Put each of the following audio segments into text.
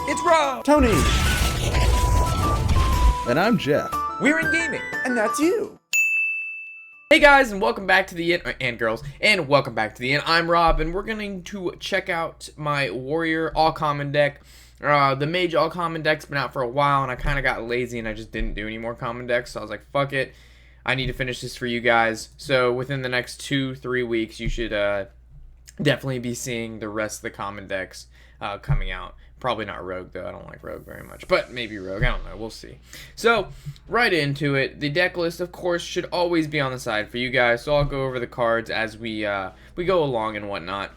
It's Rob! Tony! And I'm Jeff. We're in gaming. And that's you. Hey guys, and welcome back to the and girls, and welcome back to the end. I'm Rob, and we're going to check out my Warrior all-common deck. The Mage all-common deck's been out for a while, and I kind of got lazy, and I just didn't do any more common decks, so I was like, fuck it. I need to finish this for you guys. So within the next 2-3 weeks, you should definitely be seeing the rest of the common decks coming out. Probably not Rogue, though. I don't like Rogue very much. But maybe Rogue. I don't know. We'll see. So, right into it. The deck list, of course, should always be on the side for you guys. So I'll go over the cards as we go along and whatnot.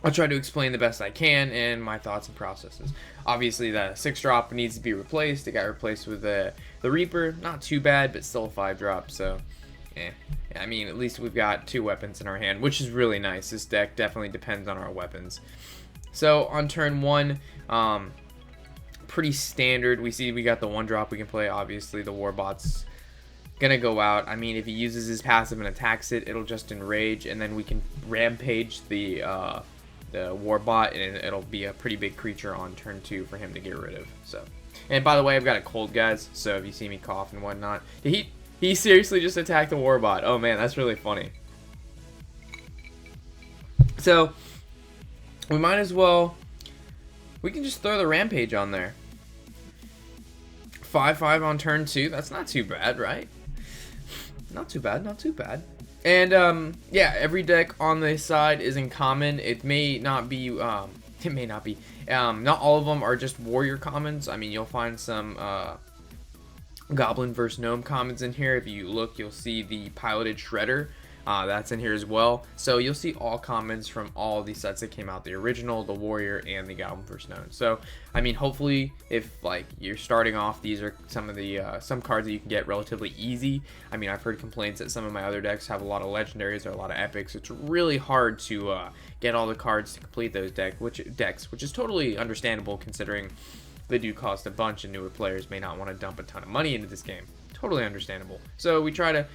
I'll try to explain the best I can and my thoughts and processes. Obviously, the 6-drop needs to be replaced. It got replaced with the Reaper. Not too bad, but still a 5-drop. So, I mean, at least we've got 2 weapons in our hand, which is really nice. This deck definitely depends on our weapons. So on turn 1, pretty standard. We got the 1-drop we can play. Obviously, the Warbot's gonna go out. I mean, if he uses his passive and attacks it, it'll just enrage, and then we can rampage the Warbot, and it'll be a pretty big creature on turn 2 for him to get rid of. So, and by the way, I've got a cold, guys. So if you see me cough and whatnot, he seriously just attacked the Warbot. Oh man, that's really funny. So we might as well, we can just throw the Rampage on there. 5/5 on turn 2. That's not too bad, right? Not too bad, not too bad. And yeah, every deck on this side is in common. It may not be, not all of them are just warrior commons. I mean, you'll find some goblin versus gnome commons in here. If you look, you'll see the piloted shredder. That's in here as well. So you'll see all commons from all the sets that came out, the original, the warrior, and the goblin versus gnome. So I mean, hopefully, if like you're starting off, these are some of the some cards that you can get relatively easy. I mean, I've heard complaints that some of my other decks have a lot of legendaries or a lot of epics. It's really hard to get all the cards to complete those decks, which is totally understandable considering they do cost a bunch and newer players may not want to dump a ton of money into this game. Totally understandable. So we try to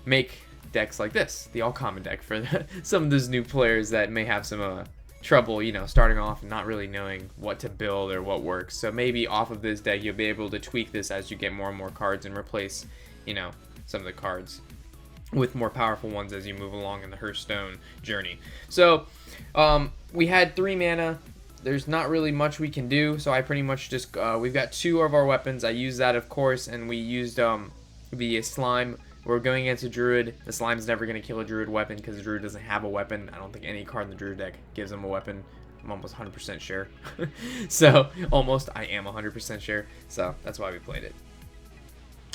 make decks like this, the all-common deck, for some of those new players that may have some trouble, you know, starting off and not really knowing what to build or what works. So maybe off of this deck, you'll be able to tweak this as you get more and more cards and replace, you know, some of the cards with more powerful ones as you move along in the Hearthstone journey. So we had 3 mana. There's not really much we can do, so I pretty much just we've got 2 of our weapons. I used that, of course, and we used the slime. We're going against a druid. The slime's never going to kill a druid weapon because the druid doesn't have a weapon. I don't think any card in the druid deck gives him a weapon. I'm almost 100% sure. So, I am 100% sure. So, that's why we played it.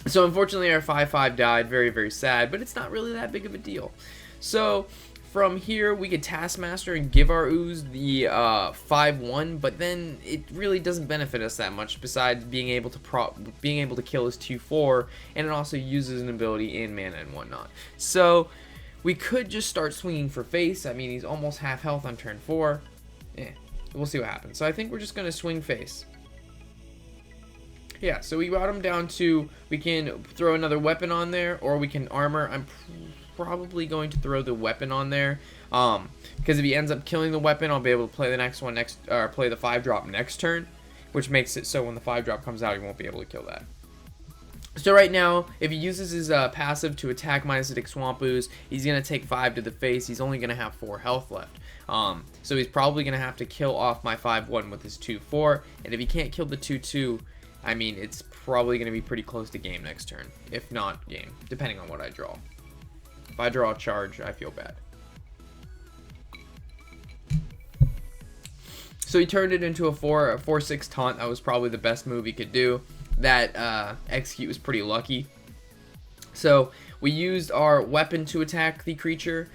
So, unfortunately, our 5/5 died. Very, very sad, but it's not really that big of a deal. So, from here, we could Taskmaster and give our ooze the 5/1, but then it really doesn't benefit us that much. Besides being able to kill his 2/4, and it also uses an ability in mana and whatnot. So we could just start swinging for face. I mean, he's almost half health on turn 4. We'll see what happens. So I think we're just gonna swing face. Yeah, so we brought him down to, we can throw another weapon on there, or we can armor. I'm probably going to throw the weapon on there, because if he ends up killing the weapon, I'll be able to play the next one play the 5-drop next turn, which makes it so when the 5-drop comes out, he won't be able to kill that. So right now, if he uses his passive to attack -6 Swamp Ooze, he's gonna take 5 to the face. He's only gonna have 4 health left. So he's probably gonna have to kill off my 5/1 with his 2/4, and if he can't kill the 2/2, I mean, it's probably gonna be pretty close to game next turn, if not game, depending on what I draw. If I draw a charge, I feel bad. So he turned it into a 4/6 taunt. That was probably the best move he could do. That execute was pretty lucky. So we used our weapon to attack the creature.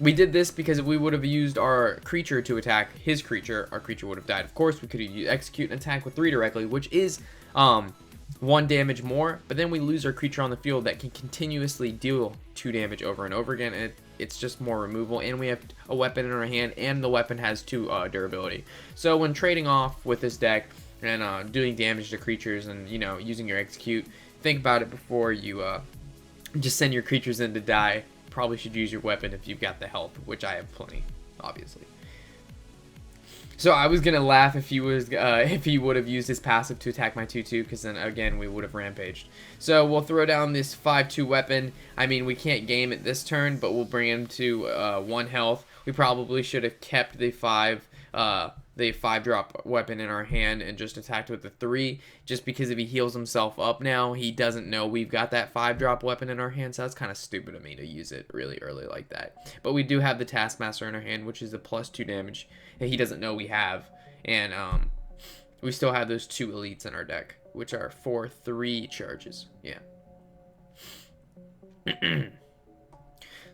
We did this because if we would have used our creature to attack his creature, our creature would have died. Of course, we could have execute an attack with 3 directly, which is 1 damage more, but then we lose our creature on the field that can continuously deal 2 damage over and over again, and it's just more removal, and we have a weapon in our hand, and the weapon has 2 durability. So when trading off with this deck and doing damage to creatures and, you know, using your execute, think about it before you just send your creatures in to die. Probably should use your weapon if you've got the health, which I have plenty, obviously. So I was gonna laugh if he would have used his passive to attack my 2/2, because then again we would have rampaged. So we'll throw down this 5/2 weapon. I mean, we can't game it this turn, but we'll bring him to 1 health. We probably should have kept the 5-drop weapon in our hand and just attacked with the 3, just because if he heals himself up now, he doesn't know we've got that 5-drop weapon in our hand, so that's kind of stupid of me to use it really early like that. But we do have the Taskmaster in our hand, which is a +2 damage that he doesn't know we have, and we still have those 2 elites in our deck, which are 4/3 charges. Yeah.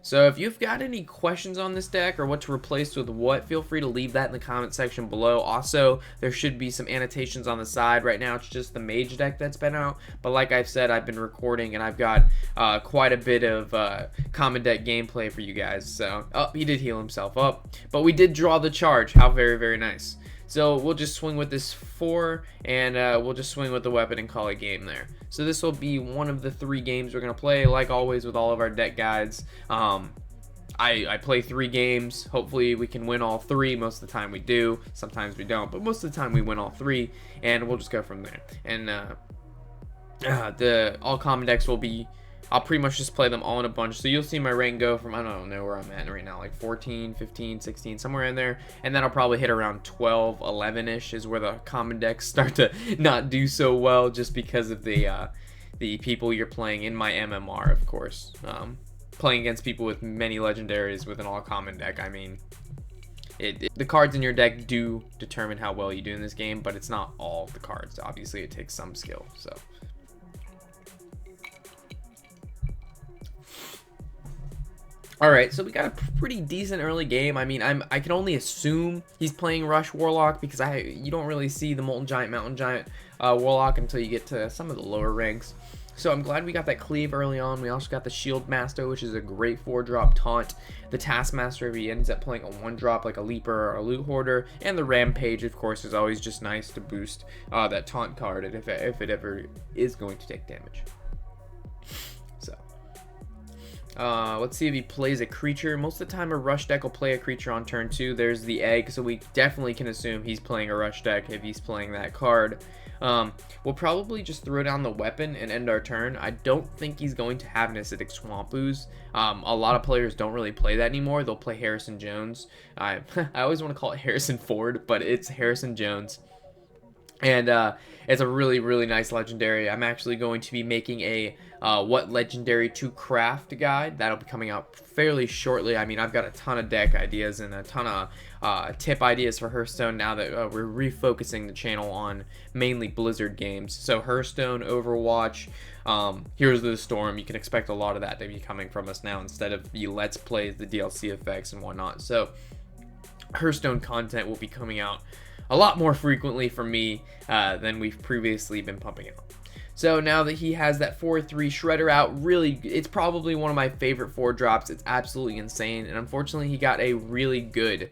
So if you've got any questions on this deck or what to replace with what, feel free to leave that in the comment section below. Also, there should be some annotations on the side. Right now it's just the mage deck that's been out, but like I've said, I've been recording and I've got quite a bit of common deck gameplay for you guys. So, oh, he did heal himself up, but we did draw the charge. How very, very nice. So we'll just swing with this 4, and we'll just swing with the weapon and call it game there. So this will be one of the 3 games we're going to play, like always with all of our deck guides. I play 3 games. Hopefully we can win all 3. Most of the time we do. Sometimes we don't, but most of the time we win all 3, and we'll just go from there. And the all common decks will be, I'll pretty much just play them all in a bunch. So you'll see my rank go from, I don't know where I'm at right now, like 14, 15, 16, somewhere in there. And then I'll probably hit around 12, 11-ish is where the common decks start to not do so well, just because of the people you're playing in my MMR, of course. Playing against people with many legendaries with an all common deck, I mean, the cards in your deck do determine how well you do in this game, but it's not all the cards. Obviously, it takes some skill, so. Alright, so we got a pretty decent early game. I mean, I can only assume he's playing Rush Warlock, because you don't really see the Molten Giant, Mountain Giant Warlock until you get to some of the lower ranks. So I'm glad we got that cleave early on. We also got the Shield Master, which is a great 4-drop taunt. The Taskmaster, if he ends up playing a 1-drop like a Leaper or a Loot Hoarder. And the Rampage, of course, is always just nice to boost that taunt card if it ever is going to take damage. So. Let's see if he plays a creature. Most of the time a rush deck will play a creature on turn 2. There's the egg, so we definitely can assume he's playing a rush deck if he's playing that card. We'll probably just throw down the weapon and end our turn. I don't think he's going to have an Acidic Swamp Ooze. A lot of players don't really play that anymore. They'll play Harrison Jones. I always want to call it Harrison Ford, but it's Harrison Jones. And it's a really, really nice legendary. I'm actually going to be making a what legendary to craft guide. That'll be coming out fairly shortly. I mean, I've got a ton of deck ideas and a ton of tip ideas for Hearthstone now that we're refocusing the channel on mainly Blizzard games. So Hearthstone, Overwatch, Heroes of the Storm, you can expect a lot of that to be coming from us now instead of the Let's Plays, the DLC effects, and whatnot. So Hearthstone content will be coming out a lot more frequently from me than we've previously been pumping out. So now that he has that 4/3 Shredder out, really, it's probably one of my favorite 4-drops. It's absolutely insane, and unfortunately he got a really good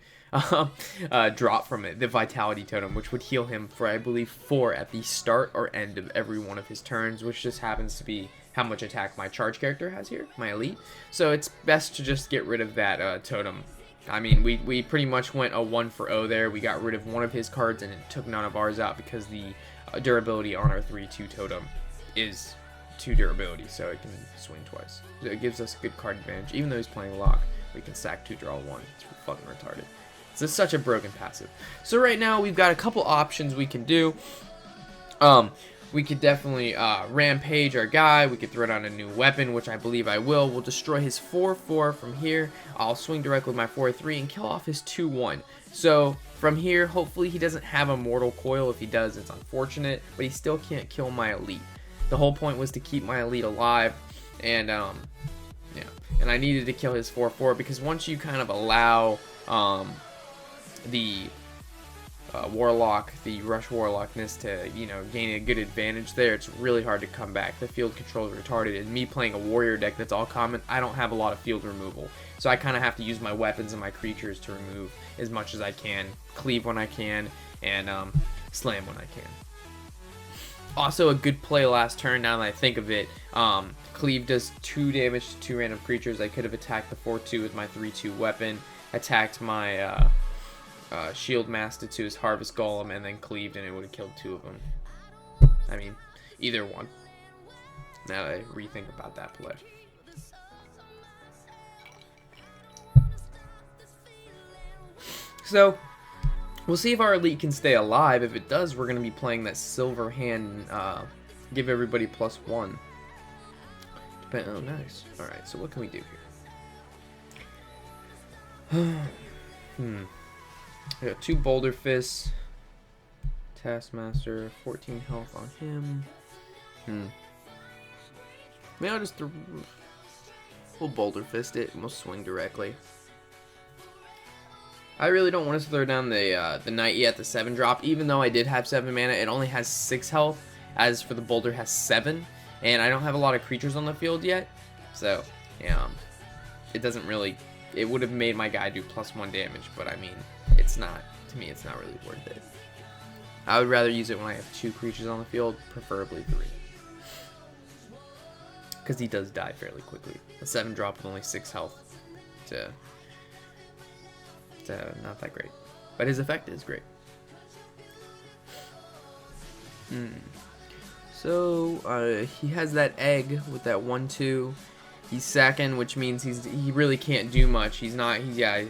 drop from it, the Vitality Totem, which would heal him for, I believe, 4 at the start or end of every one of his turns, which just happens to be how much attack my charge character has here, my elite. So it's best to just get rid of that totem. I mean, we pretty much went a 1-for-0 there. We got rid of one of his cards and it took none of ours out because the durability on our 3/2 totem is 2 durability, so it can swing twice. So it gives us a good card advantage. Even though he's playing lock, we can sack 2, draw 1. It's fucking retarded. It's such a broken passive. So right now we've got a couple options we can do. We could definitely rampage our guy. We could throw down a new weapon, which I believe I will. We'll destroy his 4/4 from here. I'll swing directly with my 4/3 and kill off his 2/1. So from here, hopefully he doesn't have a Mortal Coil. If he does, it's unfortunate, but he still can't kill my elite. The whole point was to keep my elite alive, and yeah, and I needed to kill his 4/4 because once you kind of allow the Warlock, the Rush Warlockness to, gain a good advantage there, it's really hard to come back. The field control is retarded, and me playing a warrior deck that's all common, I don't have a lot of field removal. So I kind of have to use my weapons and my creatures to remove as much as I can, cleave when I can, and slam when I can. Also a good play last turn, now that I think of it, cleave does 2 damage to 2 random creatures. I could have attacked the 4/2 with my 3/2 weapon, attacked my shield masked it to his harvest golem and then cleaved, and it would have killed 2 of them. I mean, either one. Now that I rethink about that play. So, we'll see if our elite can stay alive. If it does, we're going to be playing that silver hand, give everybody +1. Oh, nice. Alright, so what can we do here? We got 2 Boulder Fists. Taskmaster, 14 health on him. Maybe I'll just we'll Boulder Fist it, and we'll swing directly. I really don't want us to throw down the Knight yet, the 7-drop. Even though I did have 7 mana, it only has 6 health. As for the Boulder, has 7. And I don't have a lot of creatures on the field yet. So, yeah, it doesn't really... It would have made my guy do +1 damage, but I mean, it's not... To me, it's not really worth it. I would rather use it when I have 2 creatures on the field, preferably 3. Because he does die fairly quickly. A 7-drop with only 6 health. Not that great, but his effect is great. So he has that egg with that 1/2. He's sacking, which means he really can't do much. Yeah.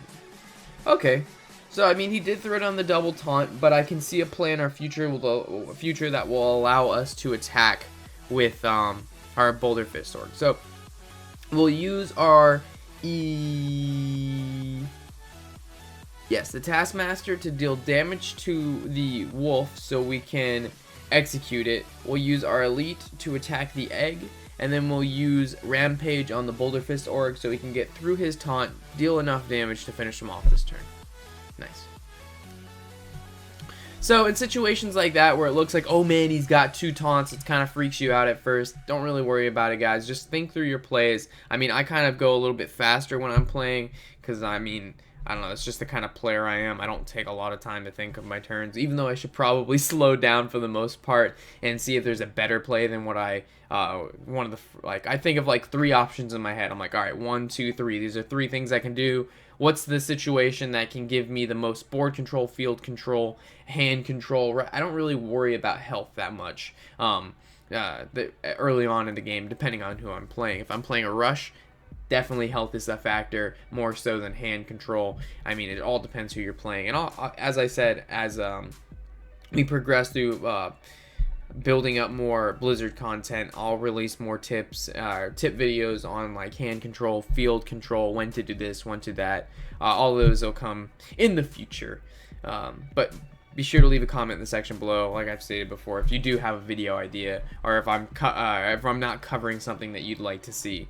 Okay. So I mean, he did throw down the double taunt, but I can see a play in our future that will allow us to attack with our Boulder Fist Orc. So we'll use our Yes, the Taskmaster to deal damage to the wolf so we can execute it. We'll use our elite to attack the egg, and then we'll use Rampage on the Boulder Fist Orc so we can get through his taunt, deal enough damage to finish him off this turn. Nice. So in situations like that where it looks like, oh man, he's got 2 taunts, it kind of freaks you out at first. Don't really worry about it, guys. Just think through your plays. I mean, I kind of go a little bit faster when I'm playing because, I mean, I don't know, it's just the kind of player I am. I don't take a lot of time to think of my turns, even though I should probably slow down for the most part and see if there's a better play than what I, I think of like 3 options in my head. I'm like, all right, 1, 2, 3. These are 3 things I can do. What's the situation that can give me the most board control, field control, hand control? I don't really worry about health that much early on in the game, depending on who I'm playing. If I'm playing a rush, definitely health is a factor, more so than hand control. I mean, it all depends who you're playing. And as I said, as we progress through building up more Blizzard content, I'll release more tips, tip videos on like hand control, field control, when to do this, when to that. All those will come in the future. But be sure to leave a comment in the section below, like I've stated before, if you do have a video idea, or if I'm not covering something that you'd like to see.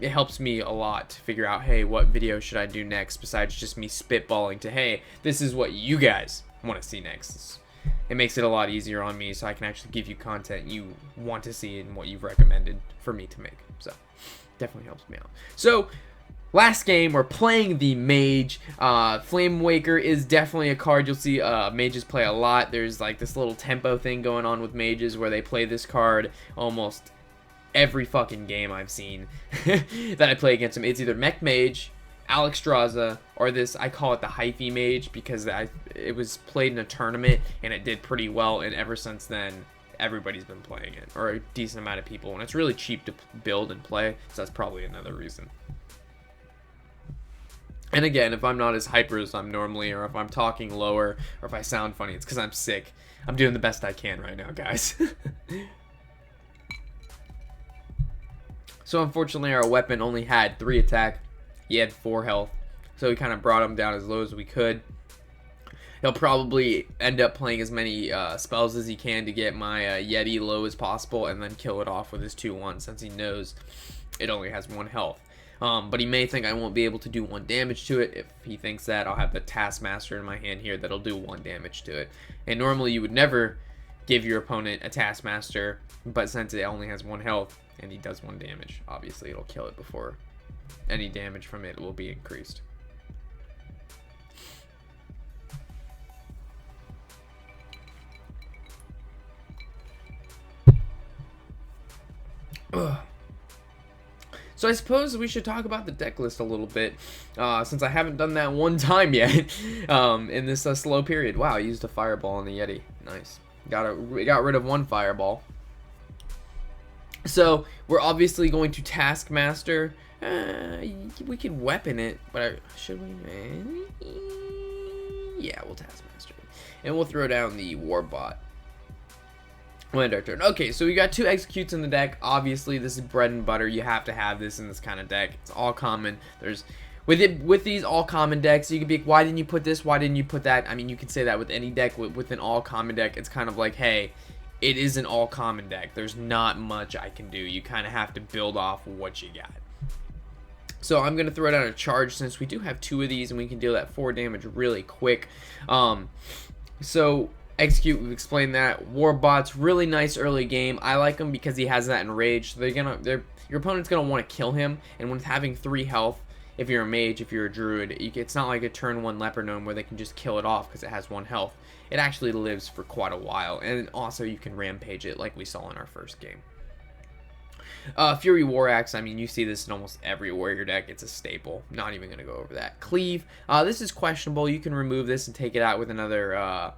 It helps me a lot to figure out, hey, what video should I do next, besides just me spitballing to, hey, this is what you guys want to see next. It makes it a lot easier on me, so I can actually give you content you want to see and what you've recommended for me to make. So, definitely helps me out. So, last game, we're playing the Mage. Flame Waker is definitely a card you'll see mages play a lot. There's like this little tempo thing going on with mages where they play this card almost every fucking game I've seen that I play against them. It's either Mech Mage, Alexstrasza, or this, I call it the Hyphy Mage because it was played in a tournament and it did pretty well, and ever since then everybody's been playing it, or a decent amount of people, and it's really cheap to build and play, so that's probably another reason. And again, if I'm not as hyper as I'm normally, or if I'm talking lower, or if I sound funny, it's because I'm sick. I'm doing the best I can right now, guys. So unfortunately, our weapon only had 3 attack. He had 4 health, so we kind of brought him down as low as we could. He'll probably end up playing as many spells as he can to get my Yeti low as possible, and then kill it off with his 2/1 since he knows it only has 1 health. But he may think I won't be able to do 1 damage to it. If he thinks that, I'll have the Taskmaster in my hand here that'll do 1 damage to it. And normally you would never give your opponent a Taskmaster, but since it only has 1 health and he does 1 damage, obviously it'll kill it before any damage from it will be increased. So So I suppose we should talk about the deck list a little bit, since I haven't done that one time yet in this slow period. Wow, I used a fireball on the Yeti. Nice. We got rid of one fireball. So we're obviously going to Taskmaster. We could weapon it, but should we? Yeah, we'll Taskmaster it. And we'll throw down the Warbot. We'll end our turn. Okay, so we got 2 executes in the deck. Obviously, this is bread and butter. You have to have this in this kind of deck. It's all common. With these all common decks, you could be like, why didn't you put this? Why didn't you put that? I mean, you could say that with any deck. With an all common deck, it's kind of like, hey, it is an all common deck. There's not much I can do. You kind of have to build off what you got. So I'm going to throw down a charge since we do have 2 of these and we can deal that 4 damage really quick. So execute, we've explained that. Warbot's really nice early game. I like him because he has that enrage. So your opponent's going to want to kill him, and with having 3 health, if you're a mage, if you're a druid, it's not like a turn 1 leper gnome where they can just kill it off because it has 1 health. It actually lives for quite a while, and also you can rampage it like we saw in our first game. Fury War Axe, I mean, you see this in almost every warrior deck. It's a staple. Not even going to go over that. Cleave, this is questionable. You can remove this and take it out with another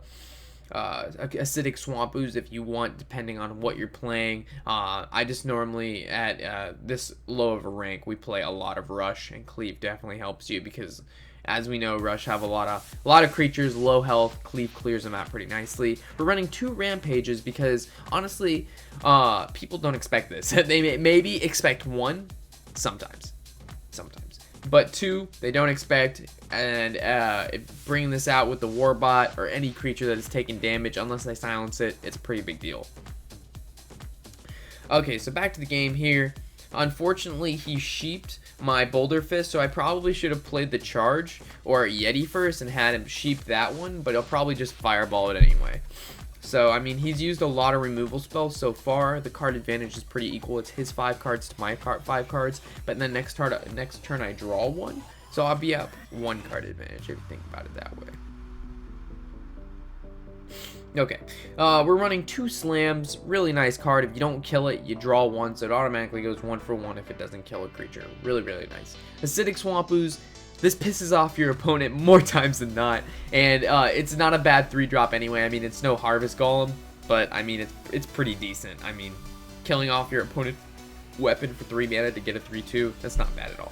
acidic swamp ooze if you want, depending on what you're playing. I just normally, at this low of a rank, we play a lot of Rush, and Cleave definitely helps you because, as we know, Rush have a lot of creatures, low health. Cleave clears them out pretty nicely. We're running 2 rampages because, honestly, people don't expect this. They maybe expect 1, sometimes, but 2 they don't expect. And bringing this out with the Warbot or any creature that is taking damage, unless they silence it, it's a pretty big deal. Okay, so back to the game here. Unfortunately, he sheeped my Boulder Fist, so I probably should have played the Charge or Yeti first and had him sheep that one, but he'll probably just fireball it anyway. So, I mean, he's used a lot of removal spells so far. The card advantage is pretty equal. It's his 5 cards to my 5 cards, but then next turn I draw 1, so I'll be up 1 card advantage if you think about it that way. Okay, we're running 2 slams. Really nice card. If you don't kill it, you draw 1, so it automatically goes 1 for 1 if it doesn't kill a creature. Really, really nice. Acidic Swamp Ooze. This pisses off your opponent more times than not, and it's not a bad 3-drop anyway. I mean, it's no Harvest Golem, but I mean, it's pretty decent. I mean, killing off your opponent's weapon for 3 mana to get a 3/2, that's not bad at all.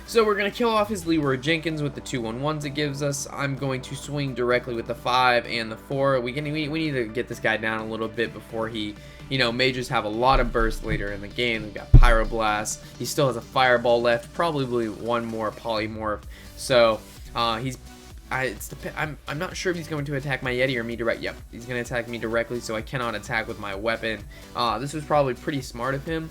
So we're going to kill off his Leroy Jenkins with the 2/1/1s it gives us. I'm going to swing directly with the 5 and the 4. We need to get this guy down a little bit before he, mages have a lot of burst later in the game. We've got Pyroblast. He still has a Fireball left, probably 1 more Polymorph. So I'm not sure if he's going to attack my Yeti or me direct. Yep, he's going to attack me directly, so I cannot attack with my weapon. This was probably pretty smart of him.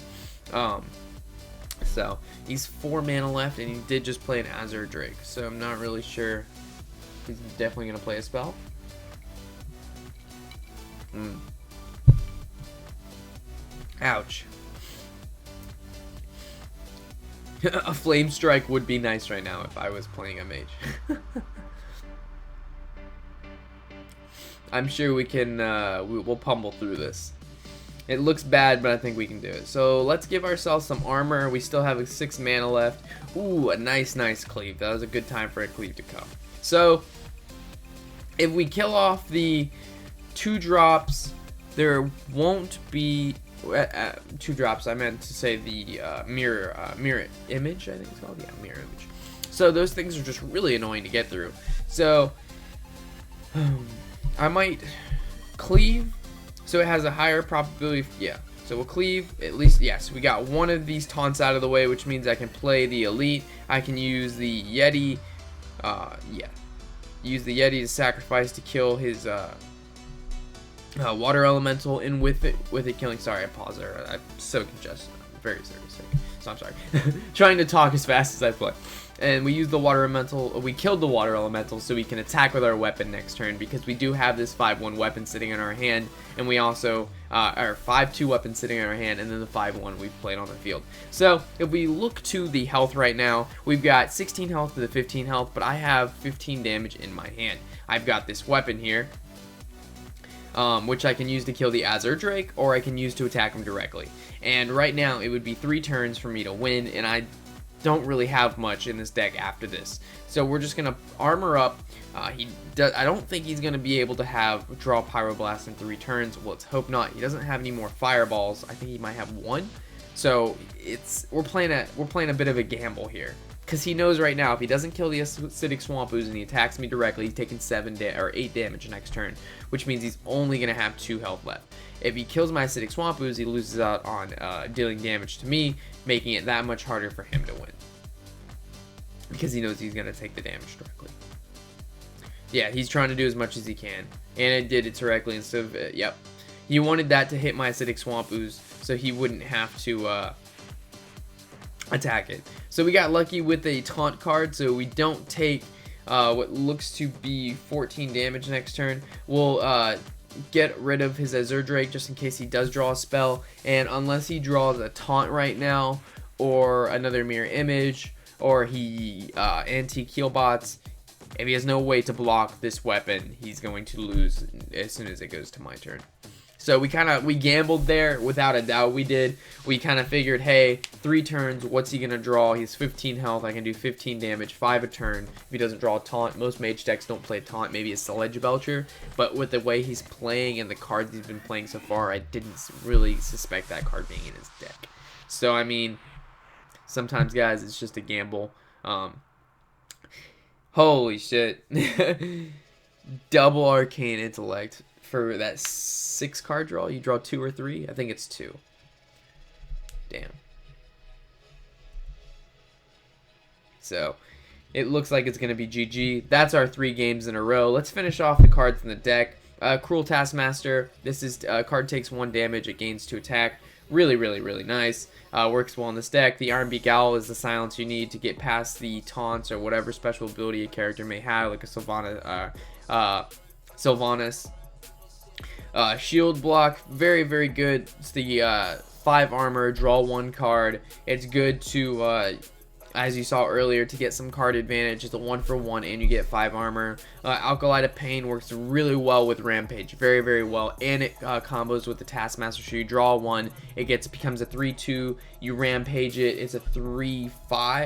So he's 4 mana left, and he did just play an Azure Drake, so I'm not really sure. He's definitely gonna play a spell. Ouch. A Flame Strike would be nice right now if I was playing a mage. I'm sure we can. We'll pummel through this. It looks bad, but I think we can do it. So let's give ourselves some armor. We still have 6 mana left. Ooh, a nice Cleave. That was a good time for a Cleave to come. So if we kill off the 2 drops, there won't be 2 drops. I meant to say the mirror image, I think it's called. Yeah, mirror image. So those things are just really annoying to get through. So I might Cleave. So it has a higher probability, yeah. So we'll Cleave, at least, yes. We got 1 of these taunts out of the way, which means I can play the Elite. I can use the Yeti, use the Yeti to sacrifice to kill his Water Elemental, and with it killing, sorry, I paused there. I'm so congested, I'm very sick, so I'm sorry. Trying to talk as fast as I play. And we use the Water Elemental, we killed the Water Elemental so we can attack with our weapon next turn, because we do have this 5/1 weapon sitting in our hand, and we also, our 5/2 weapon sitting in our hand, and then the 5/1 we've played on the field. So, if we look to the health right now, we've got 16 health to the 15 health, but I have 15 damage in my hand. I've got this weapon here. which I can use to kill the Azure Drake, or I can use to attack him directly. And right now, it would be 3 turns for me to win, and I don't really have much in this deck after this. So we're just gonna armor up. I don't think he's gonna be able to draw Pyroblast in 3 turns. Well, let's hope not. He doesn't have any more fireballs. I think he might have 1. So we're playing a bit of a gamble here, because he knows right now if he doesn't kill the Acidic Swamp Ooze and he attacks me directly, he's taking 8 damage next turn, which means he's only gonna have 2 health left. If he kills my Acidic Swamp Ooze, he loses out on dealing damage to me, making it that much harder for him to win, because he knows he's gonna take the damage directly. Yeah, he's trying to do as much as he can, and it did it directly instead of it. Yep, he wanted that to hit my Acidic Swamp Ooze, so he wouldn't have to attack it. So we got lucky with a taunt card, so we don't take what looks to be 14 damage next turn. We'll get rid of his Azure Drake just in case he does draw a spell, and unless he draws a taunt right now, or another mirror image, or he anti-Keelbots, if he has no way to block this weapon, he's going to lose as soon as it goes to my turn. So we gambled there, without a doubt we did. We kind of figured, hey, 3 turns, what's he going to draw? He's 15 health, I can do 15 damage, 5 a turn. If he doesn't draw a taunt, most mage decks don't play taunt, maybe it's Sledge Belcher. But with the way he's playing and the cards he's been playing so far, I didn't really suspect that card being in his deck. So, I mean, sometimes, guys, it's just a gamble. Holy shit. Double Arcane Intellect. For that 6 card draw, you draw 2 or 3? I think it's 2. Damn. So, it looks like it's going to be GG. That's our 3 games in a row. Let's finish off the cards in the deck. Cruel Taskmaster. This is card takes 1 damage. It gains 2 attack. Really, really, really nice. Works well in this deck. The Ironbeak Owl is the silence you need to get past the taunts or whatever special ability a character may have, like a Sylvanas. Shield block, very, very good. It's the 5 armor, draw 1 card. It's good to, as you saw earlier, to get some card advantage. It's a 1-for-1 and you get 5 armor. Alkalite of Pain works really well with Rampage, very, very well, and it combos with the Taskmaster. So you draw 1, it becomes a 3-2. You Rampage it. It's a 3-5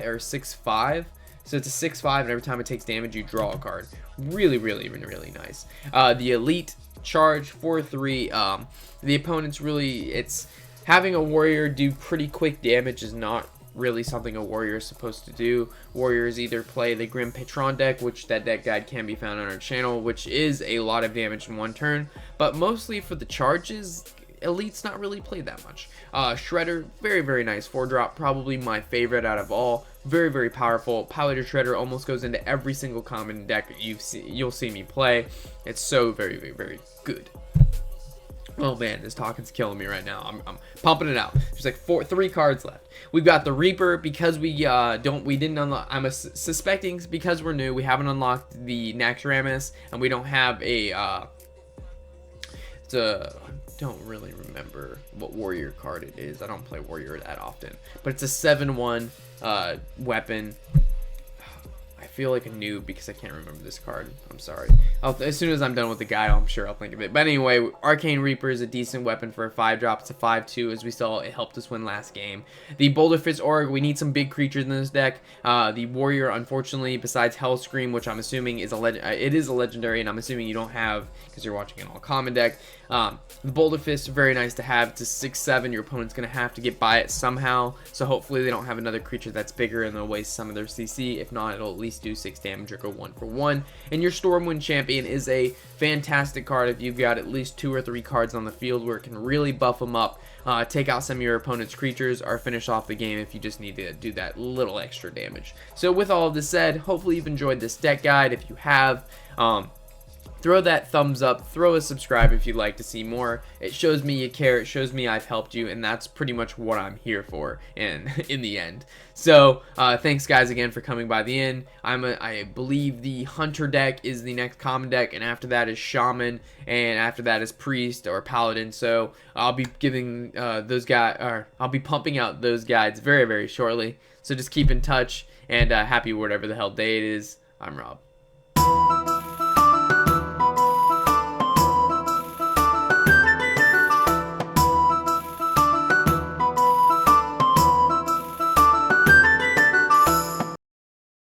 or 6-5. So it's a 6-5, and every time it takes damage, you draw a card. Really, really, really nice. The Elite Charge 4-3. The opponent's it's having a warrior do pretty quick damage is not really something a warrior is supposed to do. Warriors either play the Grim Patron deck, which that deck guide can be found on our channel, which is a lot of damage in 1 turn, but mostly for the charges, Elite's not really played that much. Shredder, very, very nice 4-drop, probably my favorite out of all. Very, very powerful. Piloted Shredder almost goes into every single common deck that you'll see me play. It's so very, very, very good. Oh man, this talking's killing me right now. I'm pumping it out. There's like 3 cards left. We've got the Reaper because we didn't unlock. I'm suspecting because we're new, we haven't unlocked the Naxxramas, and we don't have a don't really remember what warrior card it is. I don't play warrior that often, but it's a 7-1 weapon. I feel like a noob because I can't remember this card. I'm sorry. As soon as I'm done with the guide, I'm sure I'll think of it. But anyway, Arcane Reaper is a decent weapon for a 5-drop. It's a 5-2, as we saw. It helped us win last game. The Boulder Fist Org, we need some big creatures in this deck. The Warrior, unfortunately, besides Hellscream, which I'm assuming is it is a legendary, and I'm assuming you don't have because you're watching an all-common deck. The Boulder Fist, very nice to have. It's a 6-7. Your opponent's going to have to get by it somehow. So hopefully they don't have another creature that's bigger and they'll waste some of their CC. If not, it'll at least do 6 damage or go 1-for-1. And your Stormwind Champion is a fantastic card if you've got at least 2 or 3 cards on the field where it can really buff them up, take out some of your opponent's creatures, or finish off the game if you just need to do that little extra damage. So with all of this said, hopefully you've enjoyed this deck guide. If you have, throw that thumbs up, throw a subscribe if you'd like to see more. It shows me you care, it shows me I've helped you, and that's pretty much what I'm here for in the end. So, thanks guys again for coming by the end. I believe the Hunter deck is the next common deck, and after that is Shaman, and after that is Priest or Paladin. So, I'll be giving I'll be pumping out those guides very, very shortly. So just keep in touch, and happy whatever the hell day it is. I'm Rob.